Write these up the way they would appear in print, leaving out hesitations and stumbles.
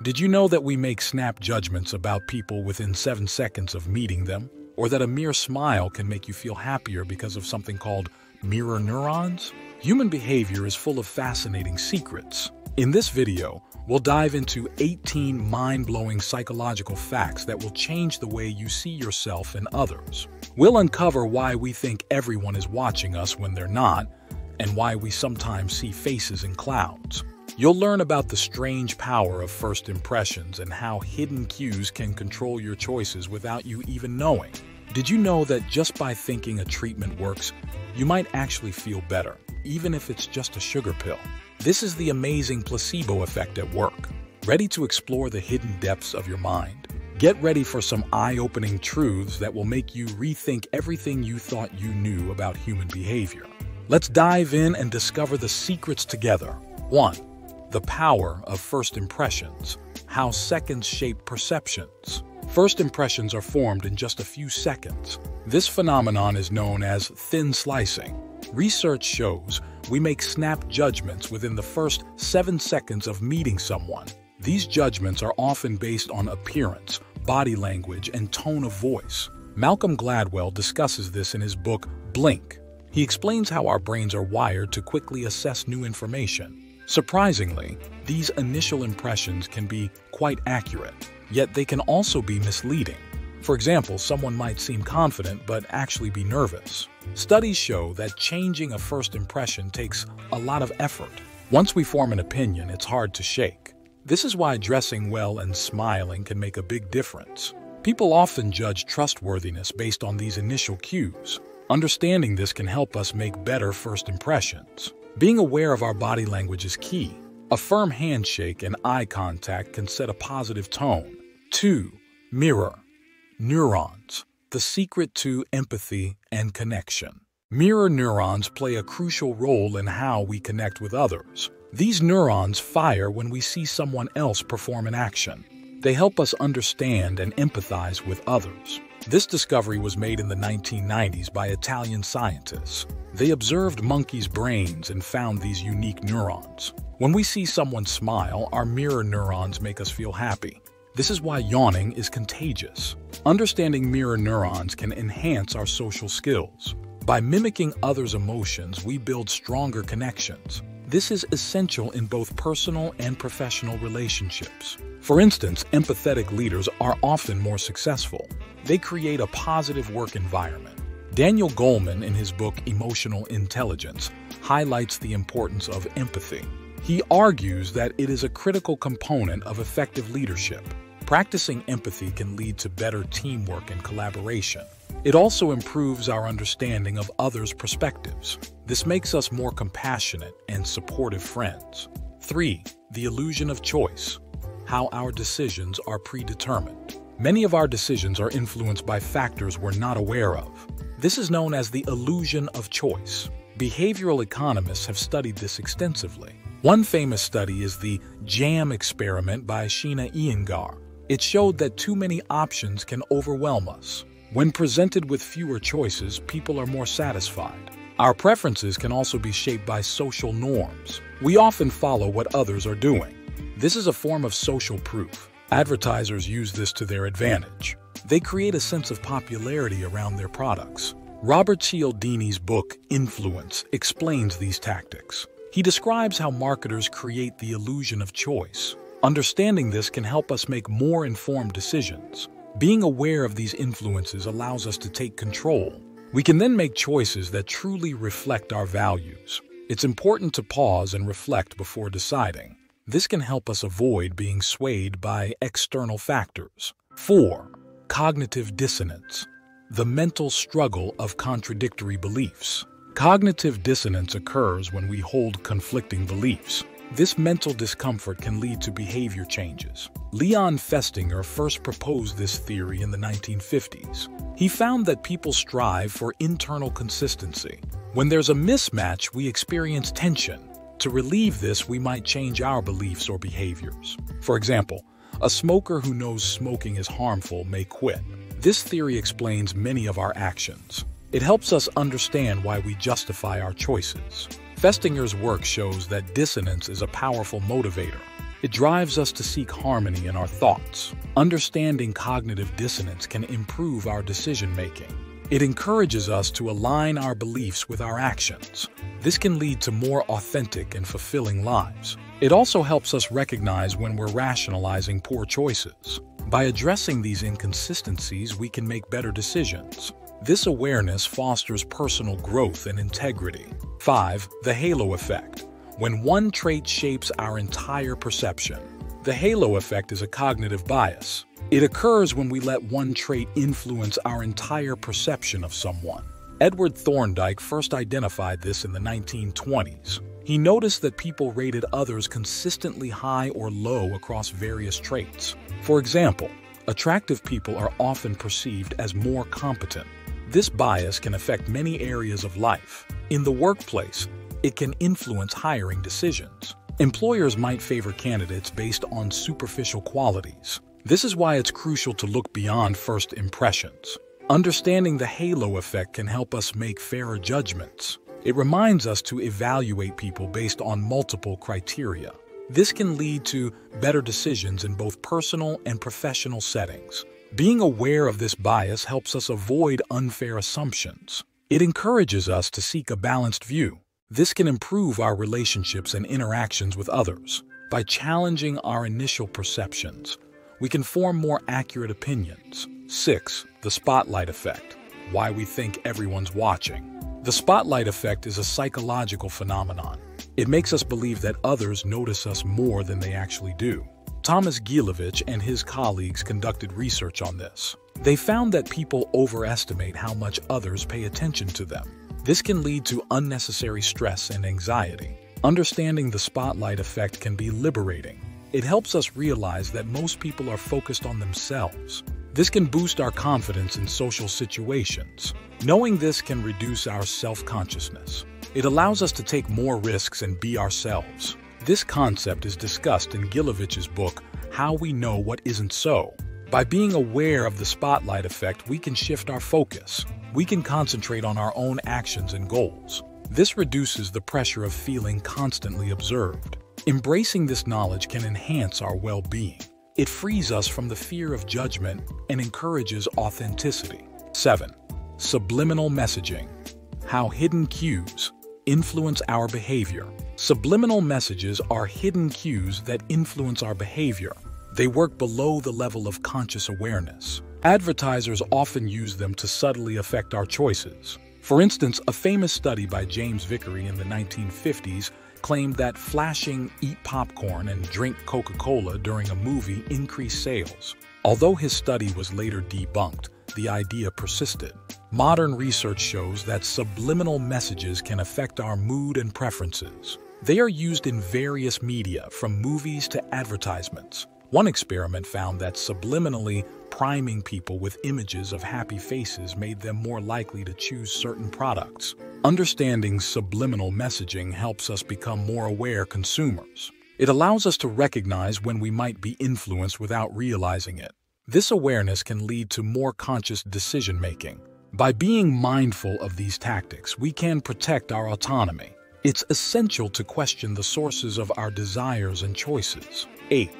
Did you know that we make snap judgments about people within 7 seconds of meeting them? Or that a mere smile can make you feel happier because of something called mirror neurons? Human behavior is full of fascinating secrets. In this video, we'll dive into 18 mind-blowing psychological facts that will change the way you see yourself and others. We'll uncover why we think everyone is watching us when they're not, and why we sometimes see faces in clouds. You'll learn about the strange power of first impressions and how hidden cues can control your choices without you even knowing. Did you know that just by thinking a treatment works, you might actually feel better, even if it's just a sugar pill? This is the amazing placebo effect at work. Ready to explore the hidden depths of your mind? Get ready for some eye-opening truths that will make you rethink everything you thought you knew about human behavior. Let's dive in and discover the secrets together. 1. The power of first impressions. How seconds shape perceptions. First impressions are formed in just a few seconds. This phenomenon is known as thin slicing. Research shows we make snap judgments within the first 7 seconds of meeting someone. These judgments are often based on appearance, body language, and tone of voice. Malcolm Gladwell discusses this in his book, Blink. He explains how our brains are wired to quickly assess new information. Surprisingly, these initial impressions can be quite accurate, yet they can also be misleading. For example, someone might seem confident but actually be nervous. Studies show that changing a first impression takes a lot of effort. Once we form an opinion, it's hard to shake. This is why dressing well and smiling can make a big difference. People often judge trustworthiness based on these initial cues. Understanding this can help us make better first impressions. Being aware of our body language is key. A firm handshake and eye contact can set a positive tone. 2. Mirror neurons. The secret to empathy and connection. Mirror neurons play a crucial role in how we connect with others. These neurons fire when we see someone else perform an action. They help us understand and empathize with others. This discovery was made in the 1990s by Italian scientists. They observed monkeys' brains and found these unique neurons. When we see someone smile, our mirror neurons make us feel happy. This is why yawning is contagious. Understanding mirror neurons can enhance our social skills. By mimicking others' emotions, we build stronger connections. This is essential in both personal and professional relationships. For instance, empathetic leaders are often more successful. They create a positive work environment. Daniel Goleman, in his book Emotional Intelligence, highlights the importance of empathy. He argues that it is a critical component of effective leadership. Practicing empathy can lead to better teamwork and collaboration. It also improves our understanding of others' perspectives. This makes us more compassionate and supportive friends. 3. The illusion of choice. How our decisions are predetermined. Many of our decisions are influenced by factors we're not aware of. This is known as the illusion of choice. Behavioral economists have studied this extensively. One famous study is the JAM experiment by Sheena Iyengar. It showed that too many options can overwhelm us. When presented with fewer choices, people are more satisfied. Our preferences can also be shaped by social norms. We often follow what others are doing. This is a form of social proof. Advertisers use this to their advantage. They create a sense of popularity around their products. Robert Cialdini's book, Influence, explains these tactics. He describes how marketers create the illusion of choice. Understanding this can help us make more informed decisions. Being aware of these influences allows us to take control. We can then make choices that truly reflect our values. It's important to pause and reflect before deciding. This can help us avoid being swayed by external factors. 4. Cognitive dissonance. The mental struggle of contradictory beliefs. Cognitive dissonance occurs when we hold conflicting beliefs. This mental discomfort can lead to behavior changes. Leon Festinger first proposed this theory in the 1950s. He found that people strive for internal consistency. When there's a mismatch, we experience tension. To relieve this, we might change our beliefs or behaviors. For example, a smoker who knows smoking is harmful may quit. This theory explains many of our actions. It helps us understand why we justify our choices. Festinger's work shows that dissonance is a powerful motivator. It drives us to seek harmony in our thoughts. Understanding cognitive dissonance can improve our decision-making. It encourages us to align our beliefs with our actions. This can lead to more authentic and fulfilling lives. It also helps us recognize when we're rationalizing poor choices. By addressing these inconsistencies, we can make better decisions. This awareness fosters personal growth and integrity. 5. The halo effect. When one trait shapes our entire perception. The halo effect is a cognitive bias. It occurs when we let one trait influence our entire perception of someone. Edward Thorndike first identified this in the 1920s. He noticed that people rated others consistently high or low across various traits. For example, attractive people are often perceived as more competent. This bias can affect many areas of life. In the workplace, it can influence hiring decisions. Employers might favor candidates based on superficial qualities. This is why it's crucial to look beyond first impressions. Understanding the halo effect can help us make fairer judgments. It reminds us to evaluate people based on multiple criteria. This can lead to better decisions in both personal and professional settings. Being aware of this bias helps us avoid unfair assumptions. It encourages us to seek a balanced view. This can improve our relationships and interactions with others. By challenging our initial perceptions, we can form more accurate opinions. 6. The spotlight effect. Why we think everyone's watching. The spotlight effect is a psychological phenomenon. It makes us believe that others notice us more than they actually do. Thomas Gilovich and his colleagues conducted research on this. They found that people overestimate how much others pay attention to them. This can lead to unnecessary stress and anxiety. Understanding the spotlight effect can be liberating. It helps us realize that most people are focused on themselves. This can boost our confidence in social situations. Knowing this can reduce our self-consciousness. It allows us to take more risks and be ourselves. This concept is discussed in Gilovich's book, How We Know What Isn't So. By being aware of the spotlight effect, we can shift our focus. We can concentrate on our own actions and goals. This reduces the pressure of feeling constantly observed. Embracing this knowledge can enhance our well-being. It frees us from the fear of judgment and encourages authenticity. 7. Subliminal messaging. How hidden cues influence our behavior. Subliminal messages are hidden cues that influence our behavior. They work below the level of conscious awareness. Advertisers often use them to subtly affect our choices. For instance, a famous study by James Vickery in the 1950s claimed that flashing "eat popcorn and drink Coca-Cola" during a movie increased sales. Although his study was later debunked, the idea persisted. Modern research shows that subliminal messages can affect our mood and preferences. They are used in various media, from movies to advertisements. One experiment found that subliminally priming people with images of happy faces made them more likely to choose certain products. Understanding subliminal messaging helps us become more aware consumers. It allows us to recognize when we might be influenced without realizing it. This awareness can lead to more conscious decision-making. By being mindful of these tactics, we can protect our autonomy. It's essential to question the sources of our desires and choices. 8.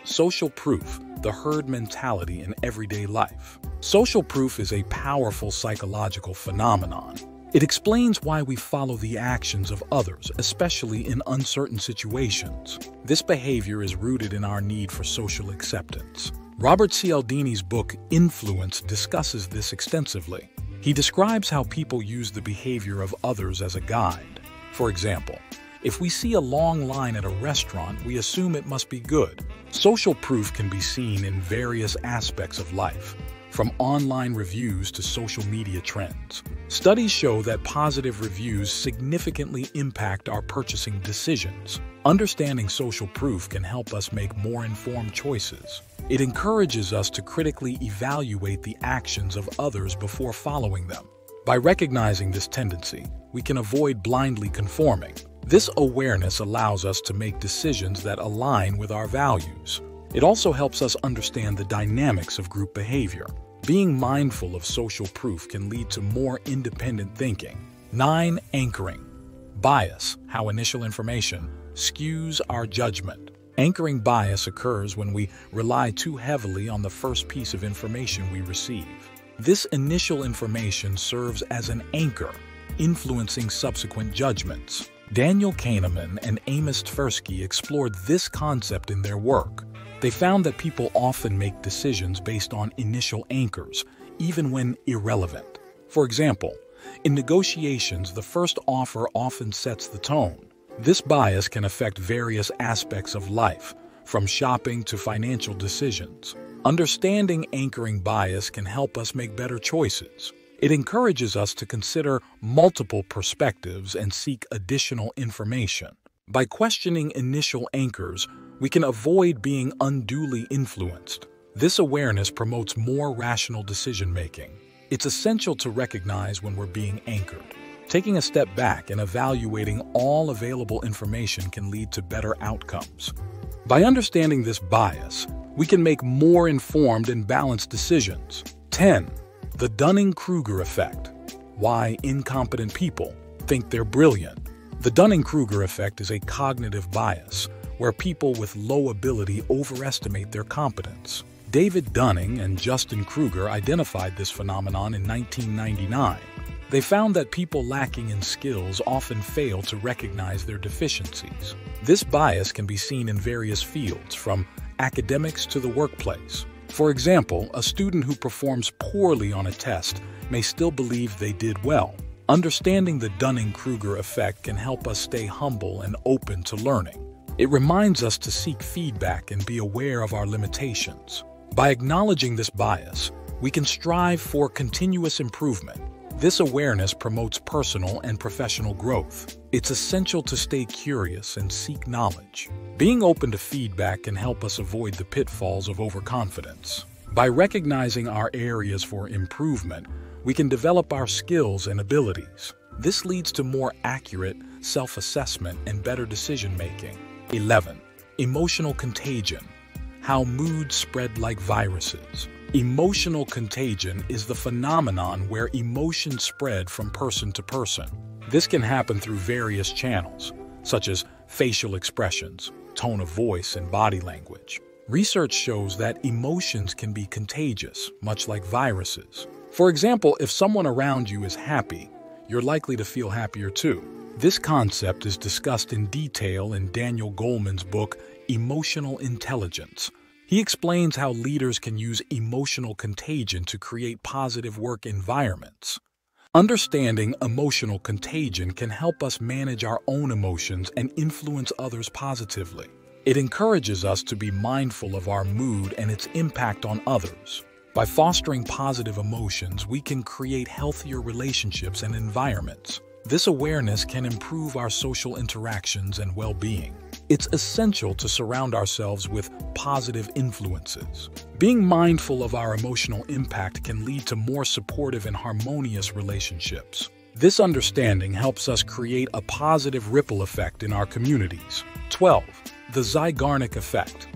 Social proof, the herd mentality in everyday life. Social proof is a powerful psychological phenomenon. It explains why we follow the actions of others, especially in uncertain situations. This behavior is rooted in our need for social acceptance. Robert Cialdini's book, Influence, discusses this extensively. He describes how people use the behavior of others as a guide. For example, if we see a long line at a restaurant, we assume it must be good. Social proof can be seen in various aspects of life, from online reviews to social media trends. Studies show that positive reviews significantly impact our purchasing decisions. Understanding social proof can help us make more informed choices. It encourages us to critically evaluate the actions of others before following them. By recognizing this tendency, we can avoid blindly conforming. This awareness allows us to make decisions that align with our values. It also helps us understand the dynamics of group behavior. Being mindful of social proof can lead to more independent thinking. 9. Anchoring. Bias, how initial information skews our judgment. Anchoring bias occurs when we rely too heavily on the first piece of information we receive. This initial information serves as an anchor, influencing subsequent judgments. Daniel Kahneman and Amos Tversky explored this concept in their work. They found that people often make decisions based on initial anchors, even when irrelevant. For example, in negotiations, the first offer often sets the tone. This bias can affect various aspects of life, from shopping to financial decisions. Understanding anchoring bias can help us make better choices. It encourages us to consider multiple perspectives and seek additional information. By questioning initial anchors, we can avoid being unduly influenced. This awareness promotes more rational decision-making. It's essential to recognize when we're being anchored. Taking a step back and evaluating all available information can lead to better outcomes. By understanding this bias, we can make more informed and balanced decisions. 10. The Dunning-Kruger effect. Why incompetent people think they're brilliant. The Dunning-Kruger effect is a cognitive bias where people with low ability overestimate their competence. David Dunning and Justin Kruger identified this phenomenon in 1999. They found that people lacking in skills often fail to recognize their deficiencies. This bias can be seen in various fields, from academics to the workplace. For example, a student who performs poorly on a test may still believe they did well. Understanding the Dunning-Kruger effect can help us stay humble and open to learning. It reminds us to seek feedback and be aware of our limitations. By acknowledging this bias, we can strive for continuous improvement. This awareness promotes personal and professional growth. It's essential to stay curious and seek knowledge. Being open to feedback can help us avoid the pitfalls of overconfidence. By recognizing our areas for improvement, we can develop our skills and abilities. This leads to more accurate self-assessment and better decision-making. 11. Emotional contagion. How moods spread like viruses. Emotional contagion is the phenomenon where emotions spread from person to person. This can happen through various channels, such as facial expressions, tone of voice, and body language. Research shows that emotions can be contagious, much like viruses. For example, if someone around you is happy, you're likely to feel happier too. This concept is discussed in detail in Daniel Goleman's book, Emotional Intelligence. He explains how leaders can use emotional contagion to create positive work environments. Understanding emotional contagion can help us manage our own emotions and influence others positively. It encourages us to be mindful of our mood and its impact on others. By fostering positive emotions, we can create healthier relationships and environments. This awareness can improve our social interactions and well-being. It's essential to surround ourselves with positive influences. Being mindful of our emotional impact can lead to more supportive and harmonious relationships. This understanding helps us create a positive ripple effect in our communities. 12. The Zeigarnik effect.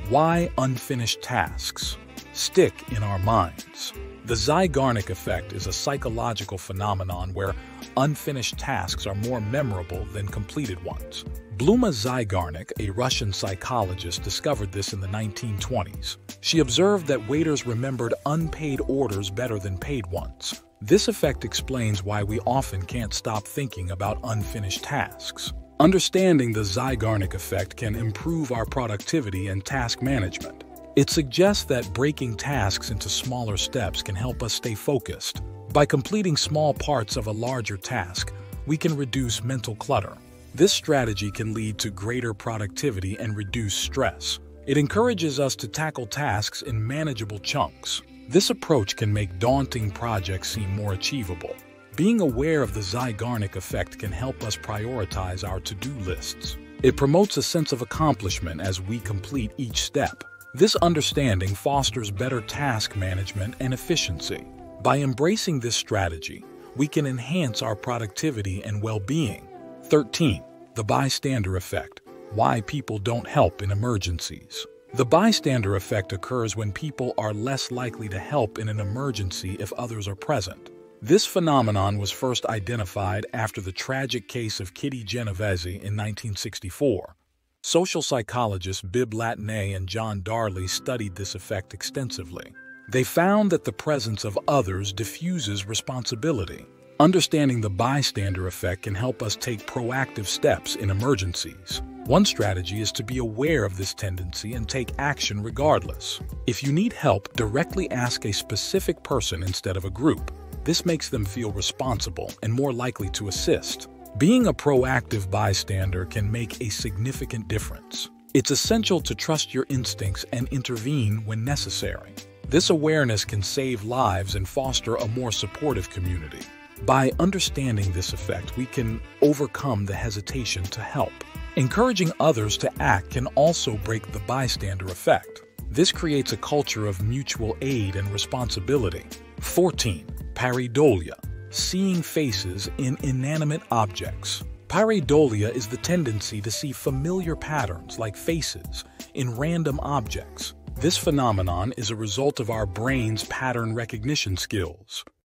Why unfinished tasks stick in our minds. The Zeigarnik effect is a psychological phenomenon where unfinished tasks are more memorable than completed ones. Bluma Zeigarnik, a Russian psychologist, discovered this in the 1920s. She observed that waiters remembered unpaid orders better than paid ones. This effect explains why we often can't stop thinking about unfinished tasks. Understanding the Zeigarnik effect can improve our productivity and task management. It suggests that breaking tasks into smaller steps can help us stay focused. By completing small parts of a larger task, we can reduce mental clutter. This strategy can lead to greater productivity and reduce stress. It encourages us to tackle tasks in manageable chunks. This approach can make daunting projects seem more achievable. Being aware of the Zeigarnik effect can help us prioritize our to-do lists. It promotes a sense of accomplishment as we complete each step. This understanding fosters better task management and efficiency. By embracing this strategy, we can enhance our productivity and well-being. 13. The bystander effect. Why people don't help in emergencies. The bystander effect occurs when people are less likely to help in an emergency if others are present. This phenomenon was first identified after the tragic case of Kitty Genovese in 1964. Social psychologists Bibb Latané and John Darley studied this effect extensively. They found that the presence of others diffuses responsibility. Understanding the bystander effect can help us take proactive steps in emergencies. One strategy is to be aware of this tendency and take action regardless. If you need help, directly ask a specific person instead of a group. This makes them feel responsible and more likely to assist. Being a proactive bystander can make a significant difference. It's essential to trust your instincts and intervene when necessary. This awareness can save lives and foster a more supportive community. By understanding this effect, we can overcome the hesitation to help. Encouraging others to act can also break the bystander effect. This creates a culture of mutual aid and responsibility. 14. Pareidolia. Seeing faces in inanimate objects. Pareidolia is the tendency to see familiar patterns like faces in random objects. This phenomenon is a result of our brain's pattern recognition skills.